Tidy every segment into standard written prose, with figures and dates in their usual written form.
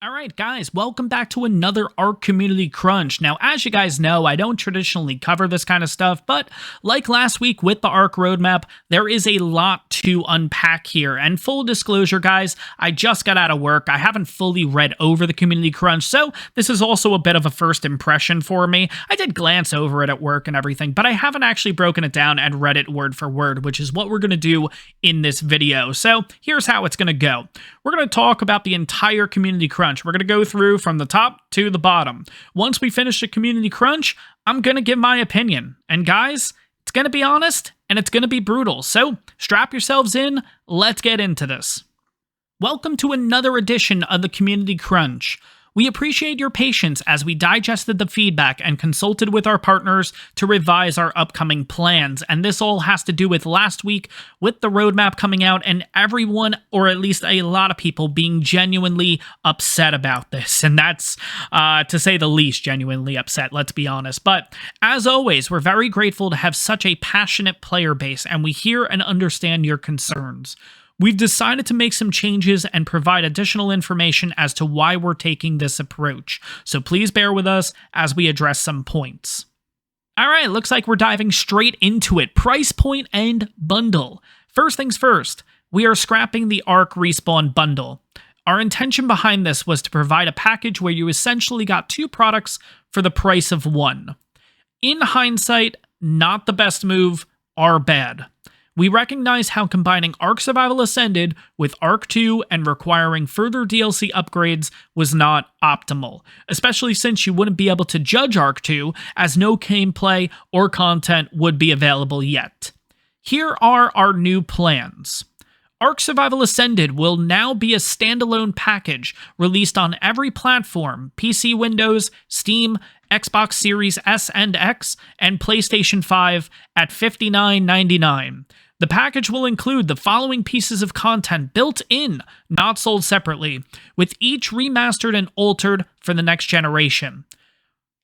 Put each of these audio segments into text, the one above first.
Alright guys, welcome back to another ARK Community Crunch. Now as you guys know, I don't traditionally cover this kind of stuff, but like last week with the ARK roadmap, there is a lot to unpack here. And full disclosure guys, I just got out of work, I haven't fully read over the Community Crunch, so this is also a bit of a first impression for me. I did glance over it at work and everything, but I haven't actually broken it down and read it word for word, which is what we're going to do in this video. So here's how it's going to go. We're going to talk about the entire Community Crunch. We're going to go through from the top to the bottom. Once we finish the Community Crunch, I'm going to give my opinion. And guys, it's going to be honest and it's going to be brutal. So strap yourselves in. Let's get into this. Welcome to another edition of the Community Crunch. We appreciate your patience as we digested the feedback and consulted with our partners to revise our upcoming plans. And this all has to do with last week with the roadmap coming out and everyone, or at least a lot of people, being genuinely upset about this. And that's, to say the least, genuinely upset, let's be honest. But as always, we're very grateful to have such a passionate player base, and we hear and understand your concerns. We've decided to make some changes and provide additional information as to why we're taking this approach, so please bear with us as we address some points. Alright, looks like we're diving straight into it. Price point and bundle. First things first, we are scrapping the ARK Respawn bundle. Our intention behind this was to provide a package where you essentially got two products for the price of one. In hindsight, not the best move, are bad. We recognize how combining ARK Survival Ascended with ARK 2 and requiring further DLC upgrades was not optimal, especially since you wouldn't be able to judge ARK 2 as no gameplay or content would be available yet. Here are our new plans. ARK Survival Ascended will now be a standalone package released on every platform: PC, Windows, Steam, Xbox Series S and X, and PlayStation 5 at $59.99. The package will include the following pieces of content built in, not sold separately, with each remastered and altered for the next generation.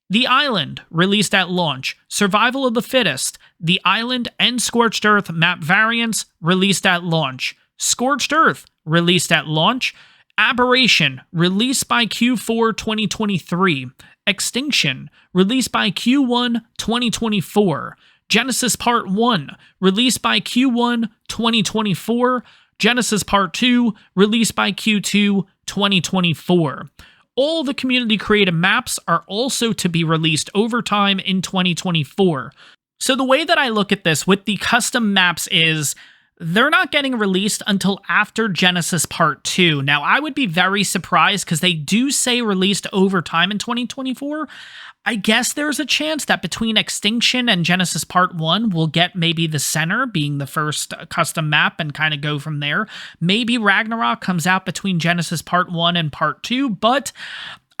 The Island, released at launch. Survival of the Fittest. The Island and Scorched Earth map variants, released at launch. Scorched Earth, released at launch. Aberration, released by Q4 2023. Extinction, released by Q1 2024. Genesis Part 1, released by Q1 2024. Genesis Part 2, released by Q2 2024. All the community created maps are also to be released over time in 2024. So the way that I look at this with the custom maps is they're not getting released until after Genesis Part 2. Now, I would be very surprised because they do say released over time in 2024. I guess there's a chance that between Extinction and Genesis Part 1, we'll get maybe the center being the first custom map and kind of go from there. Maybe Ragnarok comes out between Genesis Part 1 and Part 2, but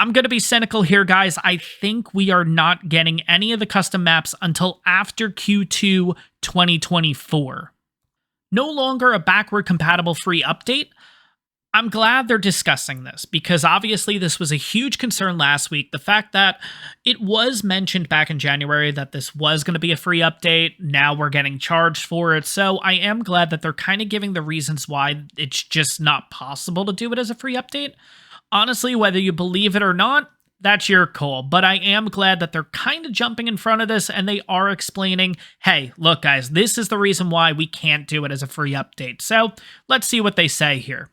I'm going to be cynical here, guys. I think we are not getting any of the custom maps until after Q2 2024. No longer a backward compatible free update. I'm glad they're discussing this because obviously this was a huge concern last week. The fact that it was mentioned back in January that this was going to be a free update. Now we're getting charged for it. So I am glad that they're kind of giving the reasons why it's just not possible to do it as a free update. Honestly, whether you believe it or not, that's your call, but I am glad that they're kind of jumping in front of this and they are explaining, hey, look guys, this is the reason why we can't do it as a free update. So let's see what they say here.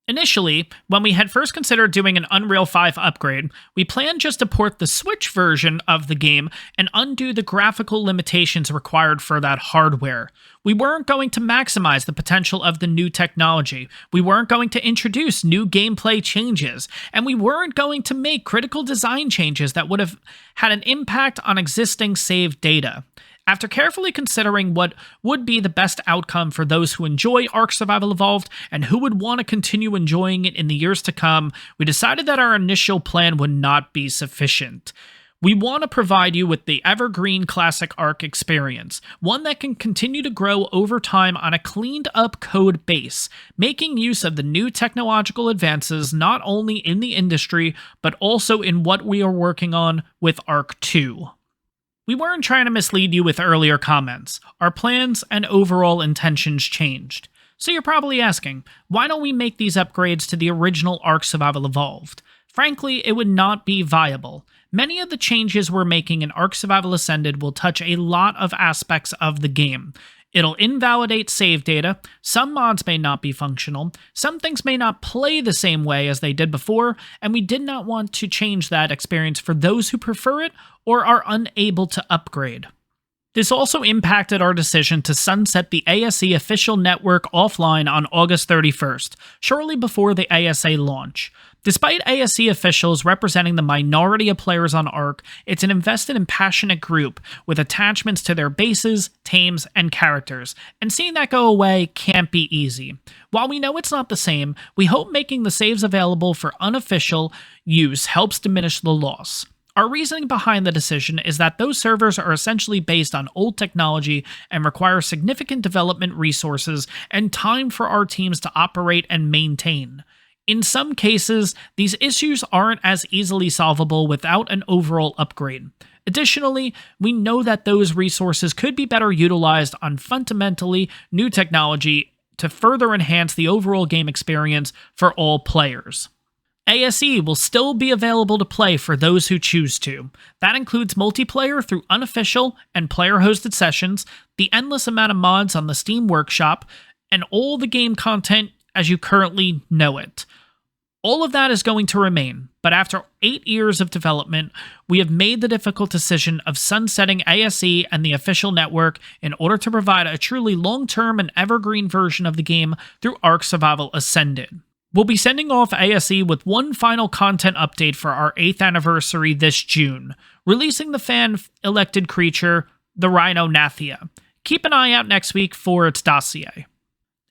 Initially, when we had first considered doing an Unreal 5 upgrade, we planned just to port the Switch version of the game and undo the graphical limitations required for that hardware. We weren't going to maximize the potential of the new technology, we weren't going to introduce new gameplay changes, and we weren't going to make critical design changes that would have had an impact on existing saved data. After carefully considering what would be the best outcome for those who enjoy ARK Survival Evolved and who would want to continue enjoying it in the years to come, we decided that our initial plan would not be sufficient. We want to provide you with the evergreen classic ARK experience, one that can continue to grow over time on a cleaned up code base, making use of the new technological advances not only in the industry, but also in what we are working on with ARK 2. We weren't trying to mislead you with earlier comments. Our plans and overall intentions changed. So you're probably asking, why don't we make these upgrades to the original ARK Survival Evolved? Frankly, it would not be viable. Many of the changes we're making in Ark Survival Ascended will touch a lot of aspects of the game. It'll invalidate save data, some mods may not be functional, some things may not play the same way as they did before, and we did not want to change that experience for those who prefer it or are unable to upgrade. This also impacted our decision to sunset the ASE official network offline on August 31st, shortly before the ASA launch. Despite ASE officials representing the minority of players on ARK, it's an invested and passionate group with attachments to their bases, tames, and characters, and seeing that go away can't be easy. While we know it's not the same, we hope making the saves available for unofficial use helps diminish the loss. Our reasoning behind the decision is that those servers are essentially based on old technology and require significant development resources and time for our teams to operate and maintain. In some cases, these issues aren't as easily solvable without an overall upgrade. Additionally, we know that those resources could be better utilized on fundamentally new technology to further enhance the overall game experience for all players. ASE will still be available to play for those who choose to. That includes multiplayer through unofficial and player-hosted sessions, the endless amount of mods on the Steam Workshop, and all the game content as you currently know it. All of that is going to remain, but after 8 years of development, we have made the difficult decision of sunsetting ASE and the official network in order to provide a truly long-term and evergreen version of the game through ARK Survival Ascended. We'll be sending off ASE with one final content update for our 8th anniversary this June, releasing the fan-elected creature, the Rhinonathia. Keep an eye out next week for its dossier.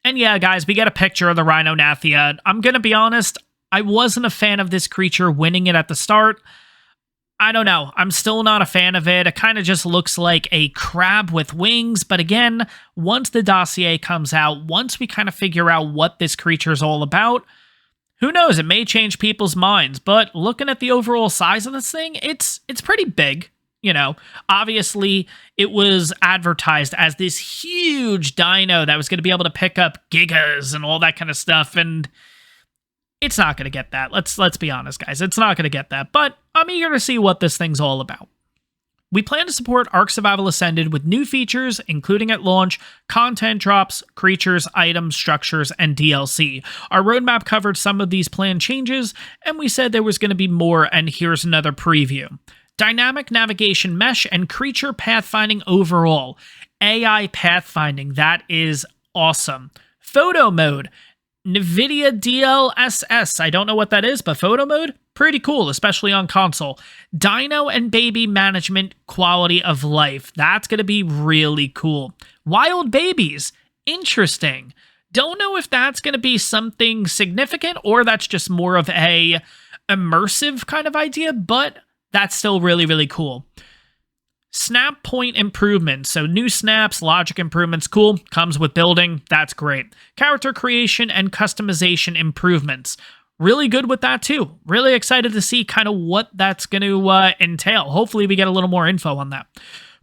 And yeah, guys, we get a picture of the Rhinonathia. I'm gonna be honest, I wasn't a fan of this creature winning it at the start. I don't know, I'm still not a fan of it. It kind of just looks like a crab with wings, but again, once the dossier comes out, once we kind of figure out what this creature is all about, who knows, it may change people's minds, but looking at the overall size of this thing, it's pretty big. You know, obviously, it was advertised as this huge dino that was going to be able to pick up gigas and all that kind of stuff, and it's not going to get that. Let's be honest, guys. It's not going to get that, but I'm eager to see what this thing's all about. We plan to support ARK Survival Ascended with new features, including at launch, content drops, creatures, items, structures, and DLC. Our roadmap covered some of these planned changes, and we said there was going to be more, and here's another preview. Dynamic navigation mesh and creature pathfinding overall. AI pathfinding, that is awesome. Photo mode. NVIDIA DLSS, I don't know what that is, but photo mode? Pretty cool, especially on console. Dino and baby management, quality of life. That's going to be really cool. Wild babies, interesting. Don't know if that's going to be something significant or that's just more of a immersive kind of idea, but that's still really, really cool. Snap point improvements. So new snaps, logic improvements, cool. Comes with building. That's great. Character creation and customization improvements. Really good with that too. Really excited to see kind of what that's going to entail. Hopefully we get a little more info on that.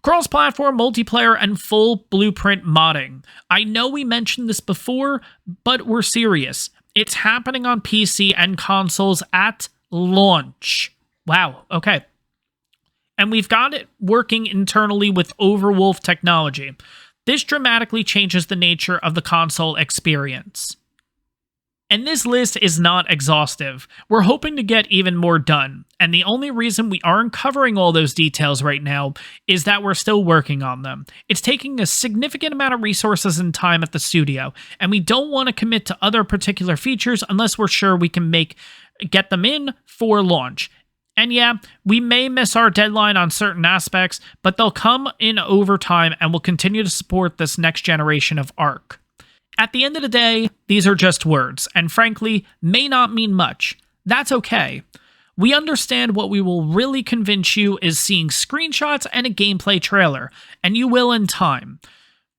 Cross-platform, multiplayer, and full blueprint modding. I know we mentioned this before, but we're serious. It's happening on PC and consoles at launch. Wow, okay. And we've got it working internally with Overwolf technology. This dramatically changes the nature of the console experience. And this list is not exhaustive. We're hoping to get even more done, and the only reason we aren't covering all those details right now is that we're still working on them. It's taking a significant amount of resources and time at the studio, and we don't want to commit to other particular features unless we're sure we can get them in for launch. And yeah, we may miss our deadline on certain aspects, but they'll come in over time and we'll continue to support this next generation of ARK. At the end of the day, these are just words, and frankly, may not mean much. That's okay. We understand what we will really convince you is seeing screenshots and a gameplay trailer, and you will in time.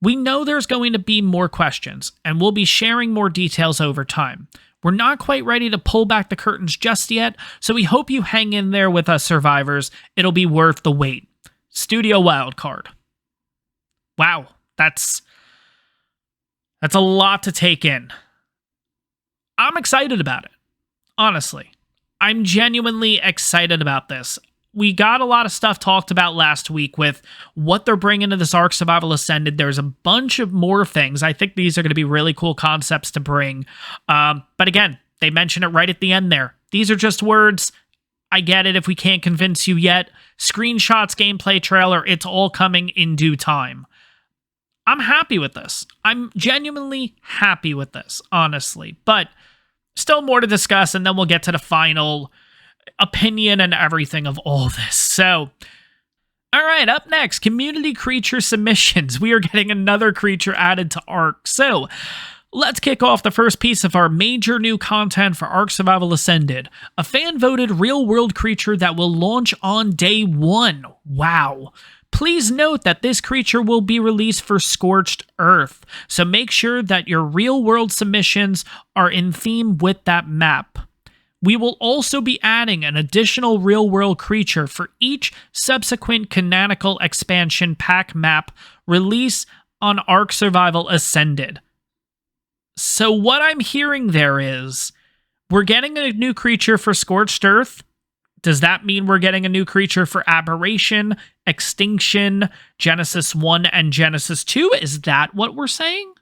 We know there's going to be more questions, and we'll be sharing more details over time. We're not quite ready to pull back the curtains just yet, so we hope you hang in there with us, survivors. It'll be worth the wait. Studio Wildcard. Wow, that's a lot to take in. I'm excited about it, honestly. I'm genuinely excited about this. We got a lot of stuff talked about last week with what they're bringing to this ARK Survival Ascended. There's a bunch of more things. I think these are going to be really cool concepts to bring. But again, they mention it right at the end there. These are just words. I get it if we can't convince you yet. Screenshots, gameplay trailer, it's all coming in due time. I'm happy with this. I'm genuinely happy with this, honestly. But still more to discuss, and then we'll get to the final opinion and everything of all this. So, all right, up next, community creature submissions. We are getting another creature added to ARK. So, let's kick off the first piece of our major new content for ARK Survival Ascended. A fan-voted real-world creature that will launch on day 1. Wow. Please note that this creature will be released for Scorched Earth, so make sure that your real-world submissions are in theme with that map. We will also be adding an additional real-world creature for each subsequent canonical expansion pack map release on ARK Survival Ascended. So what I'm hearing there is, we're getting a new creature for Scorched Earth. Does that mean we're getting a new creature for Aberration, Extinction, Genesis 1, and Genesis 2? Is that what we're saying?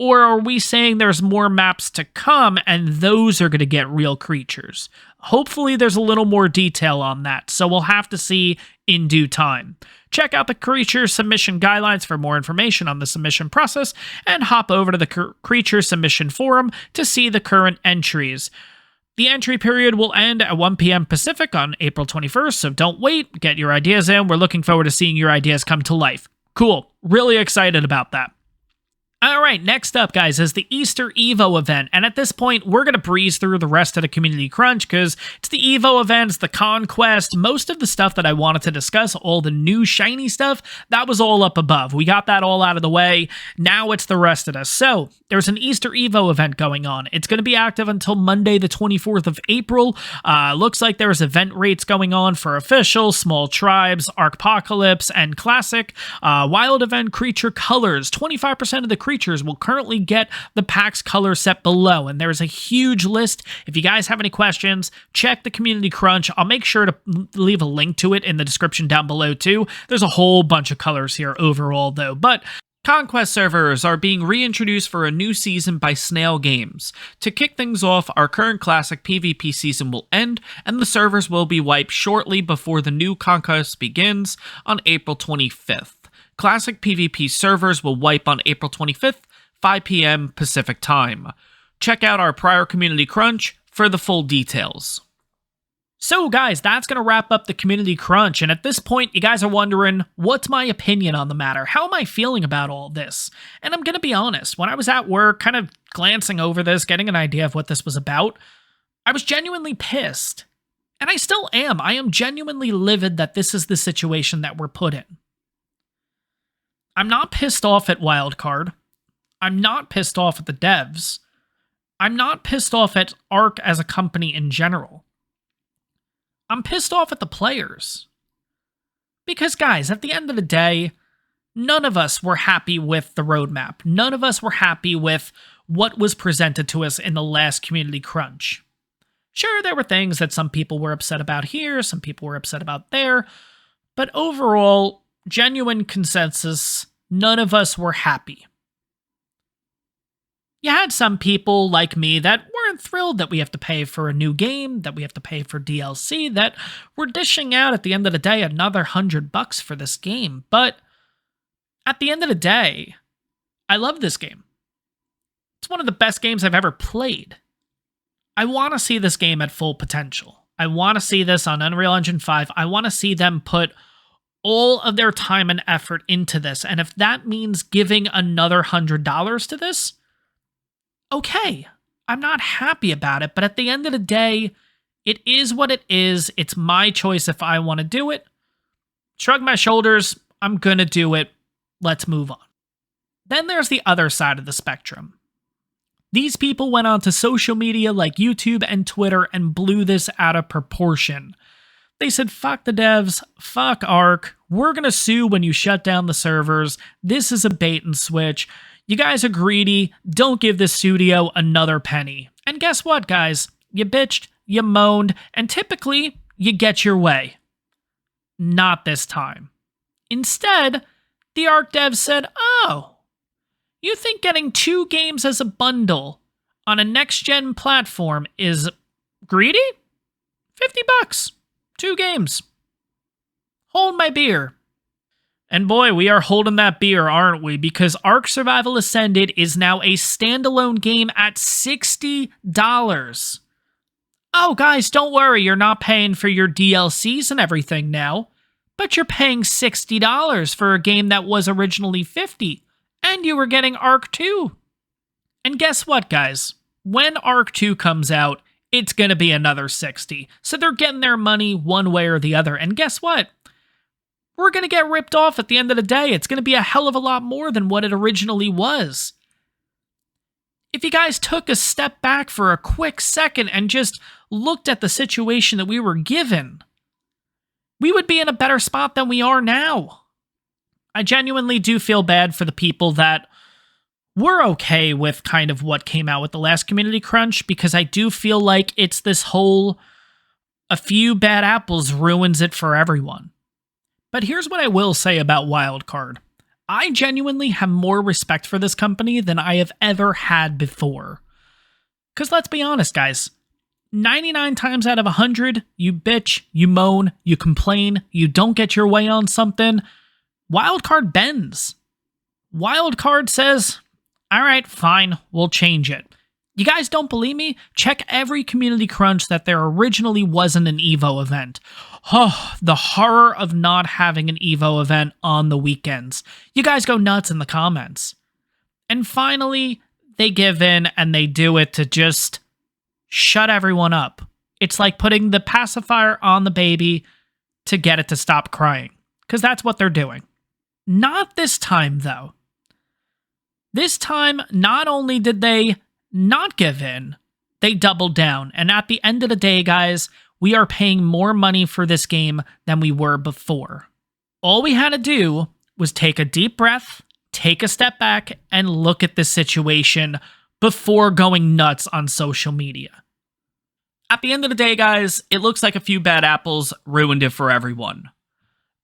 Or are we saying there's more maps to come and those are going to get real creatures? Hopefully there's a little more detail on that, so we'll have to see in due time. Check out the creature submission guidelines for more information on the submission process, and hop over to the creature submission forum to see the current entries. The entry period will end at 1 p.m. Pacific on April 21st, so don't wait. Get your ideas in. We're looking forward to seeing your ideas come to life. Cool. Really excited about that. All right, next up, guys, is the Easter Evo event. And at this point, we're going to breeze through the rest of the Community Crunch because it's the Evo events, the Conquest, most of the stuff that I wanted to discuss, all the new shiny stuff, that was all up above. We got that all out of the way. Now it's the rest of us. So there's an Easter Evo event going on. It's going to be active until Monday, the 24th of April. Looks like there's event rates going on for Official, Small Tribes, Arkpocalypse, and Classic. Wild Event Creature Colors. 25% of the creatures will currently get the pack's color set below, and there's a huge list. If you guys have any questions, check the Community Crunch. I'll make sure to leave a link to it in the description down below too. There's a whole bunch of colors here overall though, but Conquest servers are being reintroduced for a new season by Snail Games. To kick things off, our current Classic PvP season will end, and the servers will be wiped shortly before the new Conquest begins on April 25th. Classic PvP servers will wipe on April 25th, 5 p.m. Pacific Time. Check out our prior Community Crunch for the full details. So guys, that's going to wrap up the Community Crunch, and at this point, you guys are wondering, what's my opinion on the matter? How am I feeling about all this? And I'm going to be honest, when I was at work, kind of glancing over this, getting an idea of what this was about, I was genuinely pissed. And I still am. I am genuinely livid that this is the situation that we're put in. I'm not pissed off at Wildcard. I'm not pissed off at the devs. I'm not pissed off at ARK as a company in general. I'm pissed off at the players. Because guys, at the end of the day, none of us were happy with the roadmap. None of us were happy with what was presented to us in the last Community Crunch. Sure, there were things that some people were upset about here, some people were upset about there, but overall, genuine consensus, none of us were happy. You had some people like me that weren't thrilled that we have to pay for a new game, that we have to pay for DLC, that we're dishing out at the end of the day another $100 for this game. But at the end of the day, I love this game. It's one of the best games I've ever played. I want to see this game at full potential. I want to see this on Unreal Engine 5. I want to see them put all of their time and effort into this. And if that means giving another $100 to this, okay, I'm not happy about it, but at the end of the day, it is what it is. It's my choice if I want to do it. Shrug my shoulders, I'm gonna do it. Let's move on. Then there's the other side of the spectrum. These people went onto social media like YouTube and Twitter and blew this out of proportion. They said, fuck the devs, fuck ARK, we're gonna sue when you shut down the servers, this is a bait and switch. You guys are greedy, don't give this studio another penny. And guess what, guys? you bitched, you moaned, and typically you get your way. Not this time. Instead, the ARK devs said, oh, you think getting 2 games as a bundle on a next-gen platform is greedy? $50. 2 games. Hold my beer. And boy, we are holding that beer, aren't we? Because ARK Survival Ascended is now a standalone game at $60. Oh, guys, don't worry, you're not paying for your DLCs and everything now, but you're paying $60 for a game that was originally $50, and you were getting ARK 2. And guess what, guys? When ARK 2 comes out, it's going to be another $60. So they're getting their money one way or the other. And guess what? We're going to get ripped off at the end of the day. It's going to be a hell of a lot more than what it originally was. If you guys took a step back for a quick second and just looked at the situation that we were given, we would be in a better spot than we are now. I genuinely do feel bad for the people that were okay with kind of what came out with the last Community Crunch, because I do feel like it's this whole a few bad apples ruins it for everyone. But here's what I will say about Wildcard. I genuinely have more respect for this company than I have ever had before. Because let's be honest, guys. 99 times out of 100, you bitch, you moan, you complain, you don't get your way on something. Wildcard bends. Wildcard says, all right, fine, we'll change it. You guys don't believe me? Check every Community Crunch that there originally wasn't an EVO event. Oh, the horror of not having an EVO event on the weekends. You guys go nuts in the comments. And finally, they give in and they do it to just shut everyone up. It's like putting the pacifier on the baby to get it to stop crying. Because that's what they're doing. Not this time, though. This time, not only did they not give in, they doubled down. And at the end of the day, guys, we are paying more money for this game than we were before. All we had to do was take a deep breath, take a step back, and look at this situation before going nuts on social media. At the end of the day, guys, it looks like a few bad apples ruined it for everyone.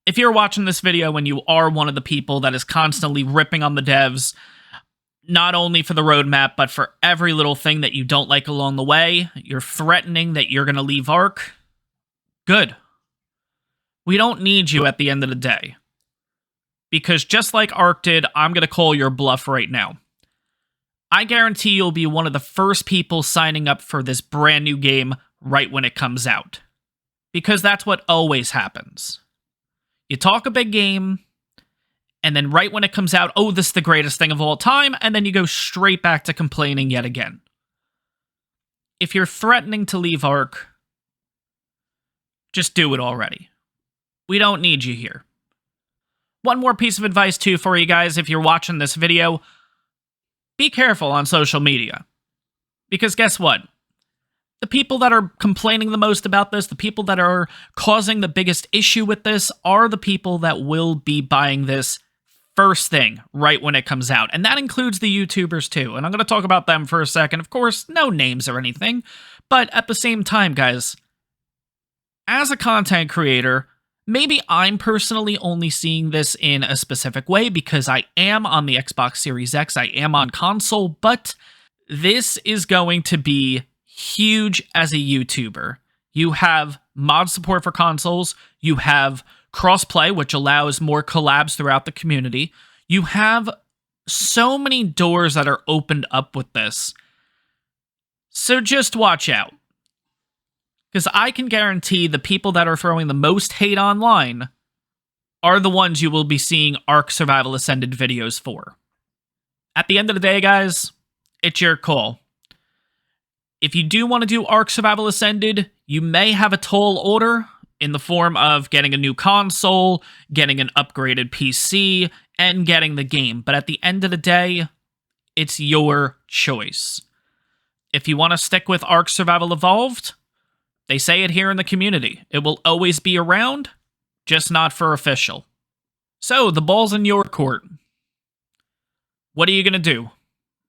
If you're watching this video and you are one of the people that is constantly ripping on the devs, not only for the roadmap, but for every little thing that you don't like along the way, you're threatening that you're going to leave ARK, good. We don't need you at the end of the day. Because just like ARK did, I'm going to call your bluff right now. I guarantee you'll be one of the first people signing up for this brand new game right when it comes out. Because that's what always happens. You talk a big game, and then right when it comes out, oh, this is the greatest thing of all time, and then you go straight back to complaining yet again. If you're threatening to leave ARK, just do it already. We don't need you here. One more piece of advice, too, for you guys, if you're watching this video, be careful on social media. Because guess what? The people that are complaining the most about this, the people that are causing the biggest issue with this, are the people that will be buying this first thing right when it comes out. And that includes the YouTubers too. And I'm going to talk about them for a second. Of course, no names or anything. But at the same time, guys, as a content creator, maybe I'm personally only seeing this in a specific way because I am on the Xbox Series X, I am on console, but this is going to be huge as a YouTuber. You have mod support for consoles, you have crossplay, which allows more collabs throughout the community. You have so many doors that are opened up with this. So just watch out. Because I can guarantee the people that are throwing the most hate online are the ones you will be seeing ARK Survival Ascended videos for. At the end of the day, guys, it's your call. If you do want to do ARK Survival Ascended, you may have a tall order in the form of getting a new console, getting an upgraded PC, and getting the game. But at the end of the day, it's your choice. If you want to stick with ARK Survival Evolved, they say it here in the community. It will always be around, just not for official. So, the ball's in your court. What are you going to do?